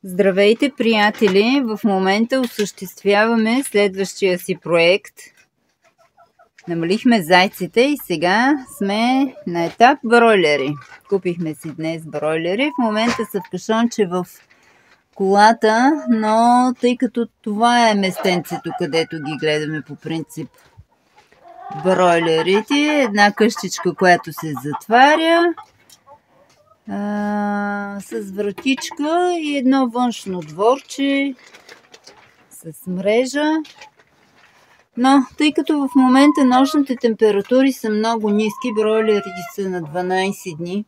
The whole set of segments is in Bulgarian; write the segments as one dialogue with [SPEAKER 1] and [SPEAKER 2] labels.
[SPEAKER 1] Здравейте, приятели! В момента осъществяваме следващия си проект. Намалихме зайците и сега сме на етап бройлери. Купихме си днес бройлери. В момента са в кашонче в колата, но тъй като това е местенцето, където ги гледаме по принцип бройлерите, една къщичка, която се затваря, с вратичка и едно външно дворче с мрежа. Но тъй като в момента нощните температури са много ниски, бройлерите са на 12 дни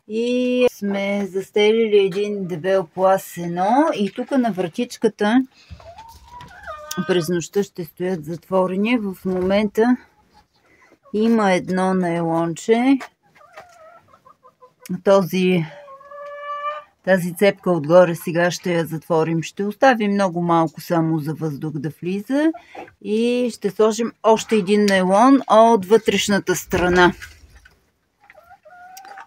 [SPEAKER 1] и сме застелили един дебел пласт сено и тук на вратичката през нощта ще стоят затворени. В момента има едно найлонче. Тази цепка отгоре сега ще я затворим. Ще оставим много малко само за въздух да влиза и ще сложим още един найлон от вътрешната страна.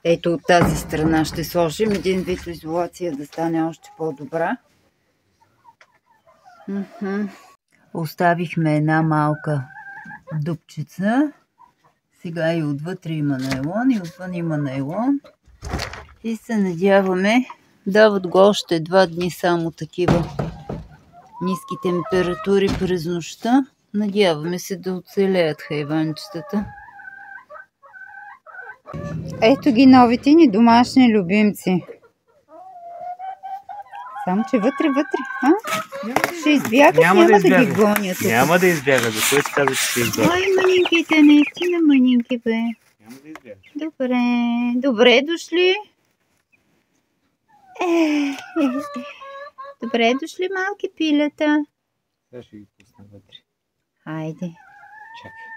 [SPEAKER 1] Ето от тази страна ще сложим един вид изолация да стане още по-добра. Оставихме една малка дупчица. Сега и отвътре има найлон и отвън има найлон. И се надяваме, дават го още 2 дни само такива ниски температури през нощта. Надяваме се да оцелеят хайванчетата. Ето ги новите ни домашни любимци. Само че вътре. Ще избягат, няма да ги гонят.
[SPEAKER 2] Няма да избягат, за кой си казва, че ще избягат?
[SPEAKER 1] Ой, мънинките, наистина мънинки, бе.
[SPEAKER 2] Няма да избягат.
[SPEAKER 1] Добре дошли. Добре дошли, малки пилета.
[SPEAKER 2] Сега ще ги пусна вътре.
[SPEAKER 1] Хайде.
[SPEAKER 2] Чакай.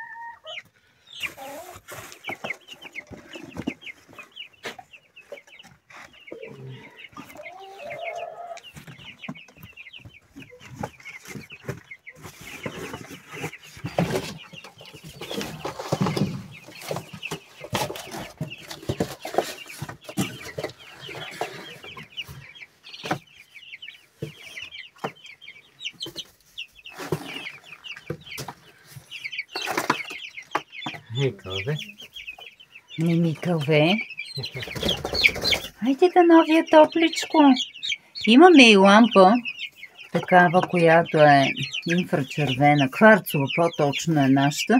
[SPEAKER 2] Микълве.
[SPEAKER 1] Не микълве. Хайде да новия топличко. Имаме и лампа, такава, която е инфрачервена, кварцова по-точно е нашата.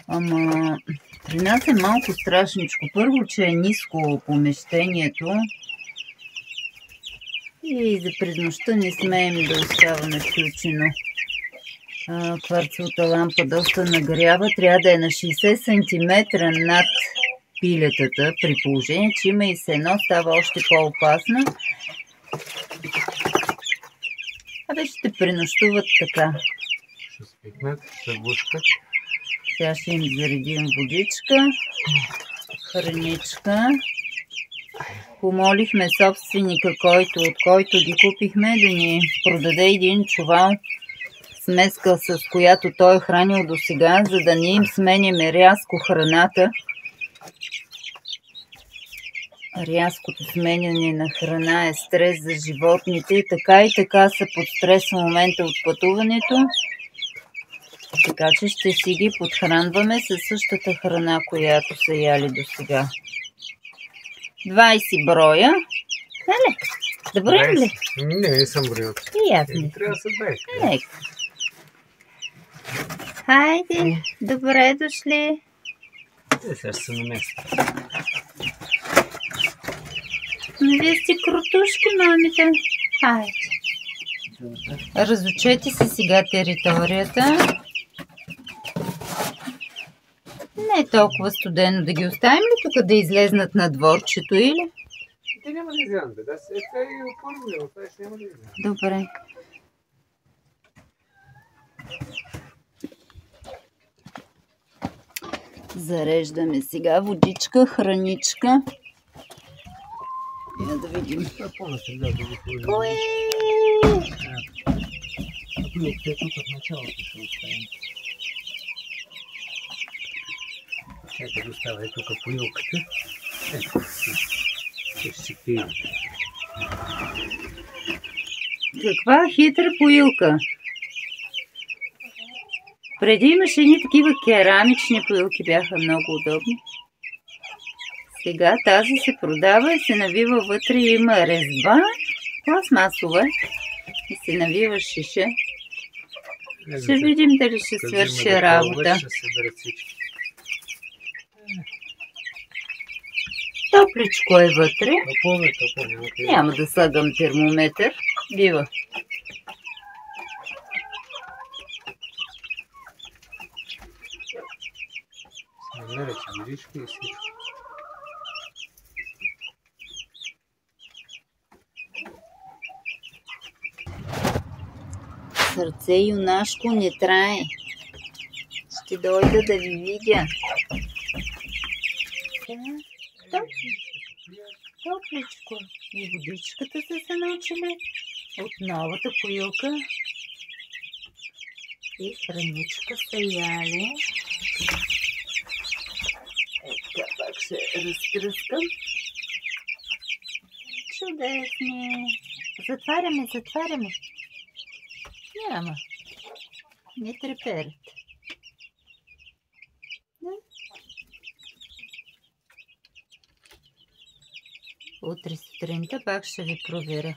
[SPEAKER 1] Ама при нас е малко страшничко. Първо, че е ниско помещението и за през нощта не смеем да оставаме включено. Кварцовата лампа доста нагрява. Трябва да е на 60 см над пилетата. При положение, че има и сено, става още по-опасна. Абе ще пренощуват така.
[SPEAKER 2] Ще спикнат, ще бушкат.
[SPEAKER 1] Сега ще им заредим водичка, храничка. Помолихме собственика, от който ги купихме, да ни продаде един чувал смеска, с която той е хранил до сега, за да не им сменяме рязко храната. Рязкото сменяне на храна е стрес за животните. Така и така са под стрес в момента от пътуването. Така че ще си ги подхранваме със същата храна, която са яли до сега. 20 броя. Нали? Да броим ли?
[SPEAKER 2] Не съм броил.
[SPEAKER 1] И аз не.
[SPEAKER 2] Трябва да са 20.
[SPEAKER 1] Нека. Хайде, добре дошли.
[SPEAKER 2] Сега ще се наместа.
[SPEAKER 1] Вие сте крутушки, мамите. Хайде. Разучете се сега територията. Не е толкова студено. Да ги оставим ли тук да излезнат на дворчето или?
[SPEAKER 2] Те няма да излезнат, бе. Сега и опорваме, това ще няма да излезнат.
[SPEAKER 1] Добре. Зареждаме сега водичка, храничка. Я да видим.
[SPEAKER 2] По-насреда да ги положим.
[SPEAKER 1] Кое?
[SPEAKER 2] Те тук в началото ще оставим. Чакай да остава тук поилката. Ето, ще си пие.
[SPEAKER 1] Каква хитра поилка! Преди имаше едни такива керамични поилки, бяха много удобни. Сега тази се продава и се навива вътре, има резба, пластмасова и се навива шише. Ще видим дали ще свърши работа. Топличко е вътре. Няма да слагам термометър. Бива. Сърце юнашко не трае. Ще дойда да ви видя. Топличко. И водичката са се научили от новата поилка. И храничка са яли. Ето пак ще разтръскам. Чудесни. Затваряме. Няма. Не треперят. Да. Утре сутринта пак ще ви проверя.